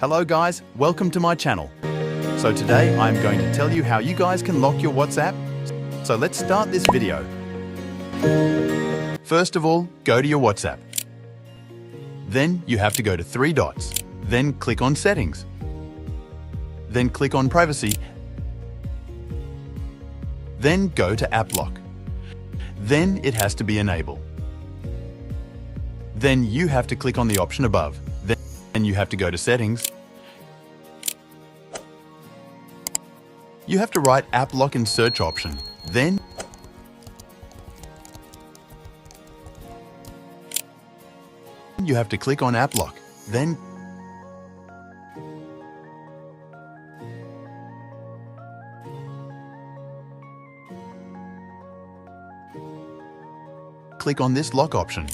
Hello guys, welcome to my channel. So today I'm going to tell you how you guys can lock your WhatsApp. So let's start this video. First of all, go to your WhatsApp. Then you have to go to three dots. Then click on Settings. Then click on Privacy. Then go to App Lock. Then it has to be enabled. Then you have to click on the option above. Then you have to go to Settings. You have to write App Lock in search option. Then you have to click on App Lock. Then click on this lock option.